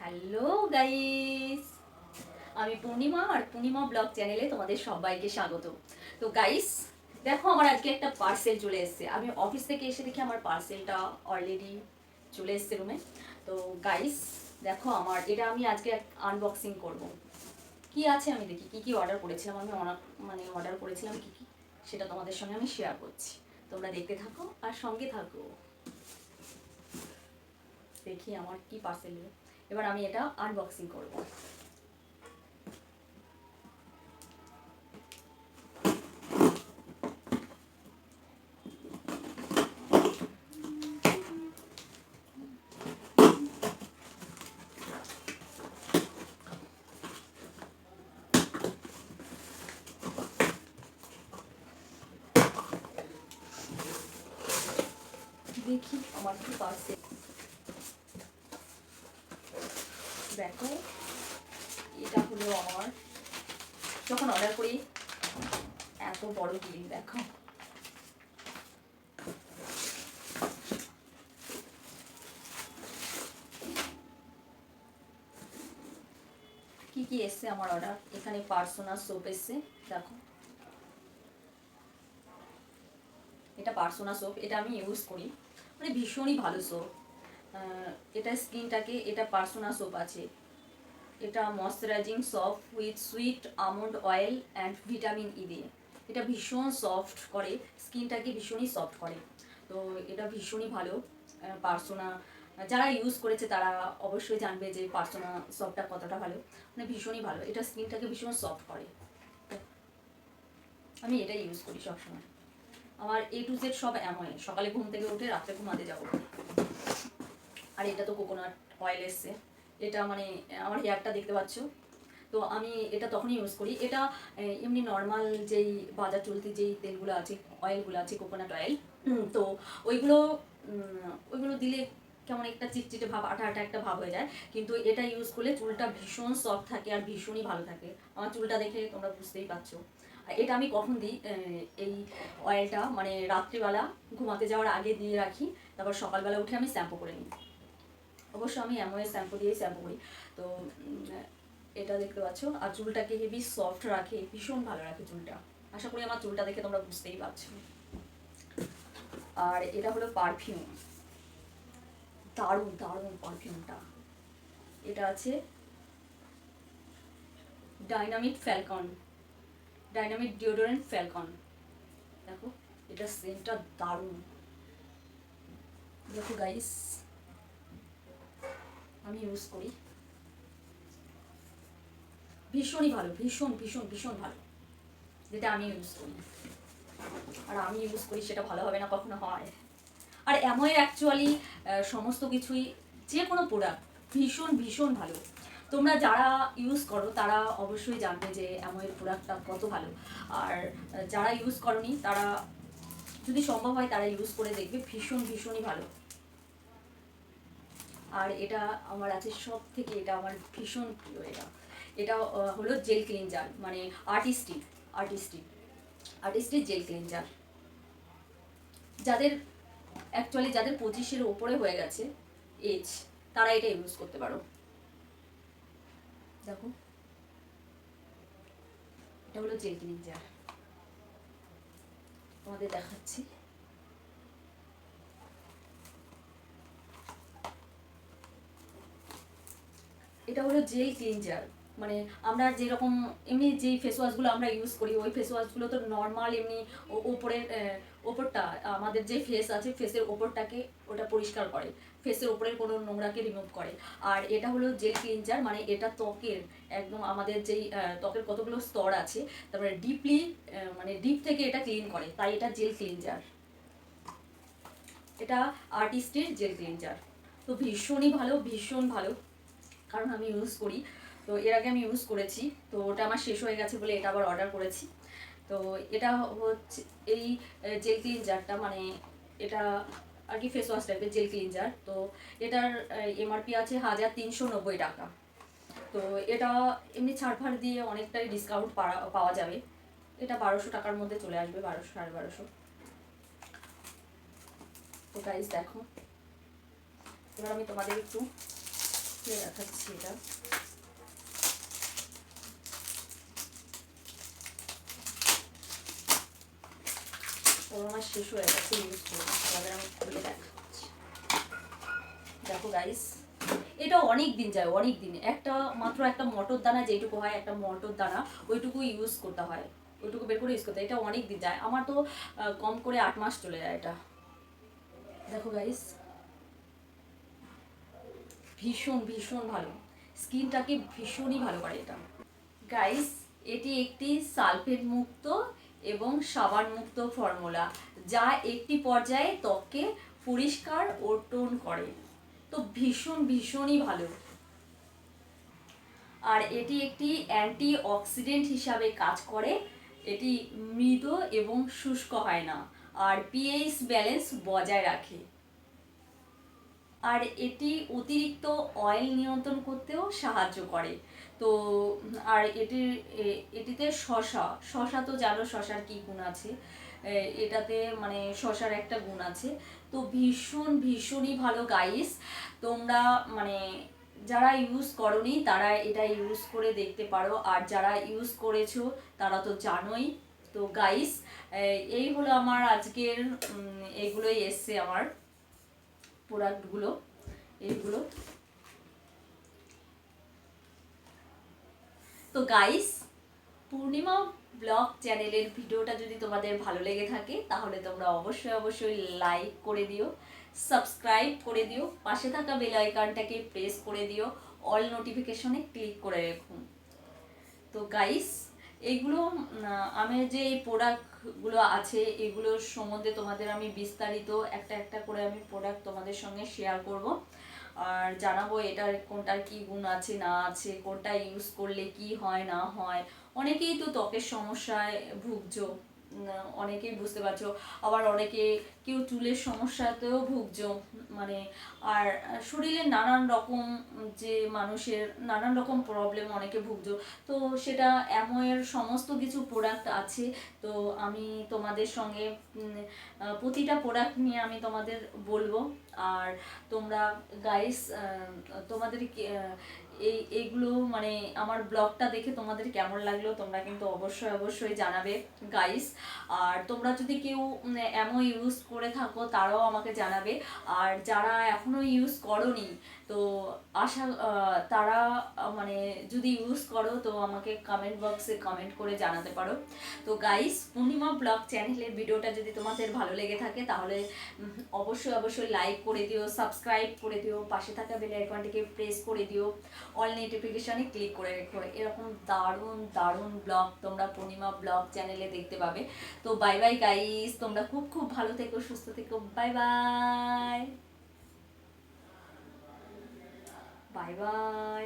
Hello guys, আমি পূর্ণিমা আর পূর্ণিমা blog চ্যানেলে তোমাদের সবাইকে স্বাগত। তো গাইস, দেখো আমার আজকে একটা পার্সেল চলে এসেছে। আমি অফিস থেকে এসে দেখি আমার পার্সেলটা অলরেডি চলে এসেছে রুমে। তো গাইস দেখো, আমার এটা আমি আজকে আনবক্সিং করব। কি আছে আমি দেখি, কি কি অর্ডার করেছিলাম আমি, অর্ডার করেছিলাম কি কি, সেটা তোমাদের সঙ্গে আমি শেয়ার করছি। তোমরা দেখতে থাকো আর সঙ্গে থাকো। দেখি আমার কি পার্সেল। এবার আমি এটা আনবক্সিং করব। দেখি আমার কি পার্সেল। দেখো, এটা হলো আমার যখন অর্ডার করি এত বড় বিল। দেখো কি কি এসছে আমার অর্ডার। এখানে পার্সোনা সোপ এসছে। দেখো, এটা পার্সোনা সোপ, এটা আমি ইউজ করি, মানে ভীষণই ভালো সোপ। এটা স্কিনটাকে, এটা পার্সোনা সোপ আছে, এটা moisturising soft with sweet almond oil and vitamin E দিয়ে। এটা ভীষণ সফট করে স্কিনটাকে, ভীষণই সফট করে। তো এটা ভীষণই ভালো। পার্সোনা যারা ইউজ করেছে তারা অবশ্যই জানবে যে পার্সোনা সফটটা কতটা ভালো, মানে ভীষণই ভালো। এটা স্কিনটাকে ভীষণ সফট করে। আমি এটাই ইউজ করি সবসময়। আমার A to Z সব অ্যামওয়ে। সকালে ঘুম থেকে উঠে রাত্রে ঘুমাতে যাবো। আর এটা তো কোকোনাট অয়েল এসছে। এটা মানে আমার হেয়ারটা দেখতে পাচ্ছ, তো আমি এটা তখনই ইউজ করি। এটা এমনি নর্মাল যেই বাজার চলতি যেই তেলগুলো আছে, অয়েলগুলো আছে, কোকোনাট অয়েল, তো ওইগুলো ওইগুলো দিলে কেমন একটা চিটচিটে ভাব, আঠা আঠা একটা ভাব হয়ে যায়। কিন্তু এটা ইউজ করলে চুলটা ভীষণ সফট থাকে আর ভীষণই ভালো থাকে। আমার চুলটা দেখে তোমরা বুঝতেই পারছো। আর এটা আমি কখন দিই, এই অয়েলটা মানে রাত্রিবেলা ঘুমাতে যাওয়ার আগে দিয়ে রাখি, তারপর সকালবেলা উঠে আমি শ্যাম্পু করে নিই। অবশ্য আমি অ্যামওয়ে শ্যাম্পু দিয়েই শ্যাম্পু করি। তো এটা দেখতে পাচ্ছ, আর চুলটাকে হেভি সফট রাখে, ভীষণ ভালো রাখে চুলটা। আশা করি আমার চুলটা দেখে তোমরা বুঝতেই পারছো। আর এটা হলো পারফিউম, দারুণ দারুণ পারফিউমটা। এটা আছে dynamic Falcon, dynamic deodorant Falcon. দেখো, এটা সেন্টটা দারুণ। দেখো গাইস, আমি ইউজ করি, ভীষণই ভালো, ভীষণ ভীষণ ভীষণ ভালো যেটা আমি ইউজ করি। আর আমি ইউজ করি সেটা ভালো হবে না কখনো হয়। আর অ্যামওয়ে অ্যাকচুয়ালি সমস্ত কিছুই, যে কোনো প্রোডাক্ট ভীষণ ভীষণ ভালো। তোমরা যারা ইউজ করো তারা অবশ্যই জানবে যে অ্যামওয়ের প্রোডাক্টটা কত ভালো। আর যারা ইউজ করনি তারা যদি সম্ভব হয় তারা ইউজ করে দেখবে, ভীষণ ভীষণই ভালো। আর এটা আমার আছে সব থেকে, এটা আমার ভীষণ প্রিয়। এটা এটা হলো জেল ক্লিনজার, মানে artistic artistic artistic gel cleanser. যাদের অ্যাকচুয়ালি যাদের 25-এর ওপরে হয়ে গেছে এজ, তারা এটা ইউজ করতে পারো। দেখো, এটা হলো জেল ক্লিনজার, তোমাদের দেখাচ্ছি। এটা হলো জেল ক্লিনজার, মানে আমরা যেরকম এমনি যেই ফেস ওয়াশগুলো আমরা ইউজ করি, ওই ফেস ওয়াশগুলো তো নর্মাল এমনি ওপরের ওপরটা, আমাদের যে ফেস আছে ফেসের ওপরটাকে ওটা পরিষ্কার করে, ফেসের ওপরের কোনো নোংরাকে রিমুভ করে। আর এটা হলো জেল ক্লিনজার, মানে এটা ত্বকের একদম আমাদের যেই ত্বকের কতগুলো স্তর আছে তারপরে ডিপলি, মানে ডিপ থেকে এটা ক্লিন করে, তাই এটা জেল ক্লিনজার। এটা আর্টিস্টের জেল ক্লিনজার। তো ভীষণই ভালো, ভীষণ ভালো, কারণ আমি ইউজ করি। তো এর আগে আমি ইউজ করেছি, তো ওটা আমার শেষ হয়ে গেছে বলে এটা আবার অর্ডার করেছি। তো এটা হচ্ছে এই জেল ক্লিনজারটা, মানে এটা আর কি ফেস ওয়াশ টাইপের জেল ক্লিনজার। তো এটার এমআরপি আছে 1390 টাকা। তো এটা এমনি ছাড় দিয়ে অনেকটাই ডিসকাউন্ট পাওয়া যাবে। এটা 1200 টাকার মধ্যে চলে আসবে, 1200 1250। তো গাইস দেখো, এবার আমি তোমাদের একটু খুলে দেখাচ্ছি। এটা আমার শেষ হয়ে গেছে ইউজ করবো, তাদের আমি খুলে দেখাচ্ছি। দেখো গাইস, এটা অনেক দিন যায়, অনেক দিন। মাত্র একটা মটর দানা যেটুকু হয়, একটা মটর দানা ওইটুকু ইউজ করতে হয়, ওইটুকু বের করে ইউজ করতে হয়। এটা অনেক দিন যায়, আমার তো কম করে 8 মাস চলে যায় এটা। দেখো গাইস, ভীষণ ভীষণ ভালো, স্কিনটাকে ভীষণই ভালো করে এটা। গাইস, এটি একটি সালফেট মুক্ত এবং সাবান মুক্ত ফর্মুলা, যা একটি পর্যায়ে ত্বককে পরিষ্কার ও টোন করে। তো ভীষণ ভীষণই ভালো। আর এটি একটি অ্যান্টি অক্সিডেন্ট হিসাবে কাজ করে। এটি মৃদু এবং শুষ্ক হয় না, আর পিএইচ ব্যালেন্স বজায় রাখে। আর এটি অতিরিক্ত অয়েল নিয়ন্ত্রণ করতেও সাহায্য করে। তো আর এটিতে শশা তো জানো শশার কি গুণ আছে, এটাতে মানে শশার একটা গুণ আছে। তো ভীষণ ভীষণই ভালো গাইস। তোমরা মানে যারা ইউজ করনি তারা এটা ইউজ করে দেখতে পারো, আর যারা ইউজ করেছো তারা তো জানোই। তো গাইস, এই হলো আমার আজকের এগুলোই এসছে আমার প্রোডাক্টগুলো, এইগুলো। তো গাইস, পূর্ণিমা ব্লগ চ্যানেলের ভিডিওটা যদি তোমাদের ভালো লেগে থাকে তাহলে তোমরা অবশ্যই অবশ্যই লাইক করে দিও, সাবস্ক্রাইব করে দিও, পাশে থাকা বেল আইকনটাকে প্রেস করে দিও, অল নোটিফিকেশনে ক্লিক করে রেখো। তো গাইস, এইগুলো আমি যে এই প্রোডাক্টগুলো আছে এগুলোর সম্বন্ধে তোমাদের আমি বিস্তারিত একটা একটা করে আমি প্রোডাক্ট তোমাদের সঙ্গে শেয়ার করব, আর জানাবো এটার কোনটার কি গুণ আছে না আছে, কোনটা ইউজ করলে কি হয় না হয়। অনেকেই তো ত্বকের সমস্যায় ভুগছো, অনেকেই বুঝতে পারছো, আবার অনেকে কেউ চুলের সমস্যাতেও ভুগছো, মানে আর শরীরে নানান রকম যে মানুষের নানান রকম প্রবলেম অনেকে ভুগছো। তো সেটা অ্যামওয়ের সমস্ত কিছু প্রোডাক্ট আছে। তো আমি তোমাদের সঙ্গে প্রতিটা প্রোডাক্ট নিয়ে আমি তোমাদের বলবো। আর তোমরা গাইস, তোমাদের এইগুলো মানে আমার ব্লগটা দেখে তোমাদের কেমন লাগলো তোমরা কিন্তু অবশ্যই অবশ্যই জানাবে গাইস। আর তোমরা যদি কেউ এমন ইউজ করে থাকো তারাও আমাকে জানাবে। আর যারা এখনো ইউজ করোনি তো তারা মানে যদি ইউজ করো তো আমাকে কমেন্ট বক্সে কমেন্ট করে জানাতে পারো। তো গাইস, পূর্ণিমা ব্লগ চ্যানেলের ভিডিওটা যদি তোমাদের ভালো লেগে থাকে তাহলে অবশ্যই অবশ্যই লাইক করে দিও, সাবস্ক্রাইব করে দিও, পাশে থাকা বেল আইকনটিকে প্রেস করে দিও, অল নোটিফিকেশনে ক্লিক করে রেখো। এরকম দারুণ দারুণ ব্লগ তোমরা পূর্ণিমা ব্লগ চ্যানেলে দেখতে পাবে। তো বাই বাই গাইস, তোমরা খুব খুব ভালো থেকো, সুস্থ থেকো, বাই বাই, বাই বাই।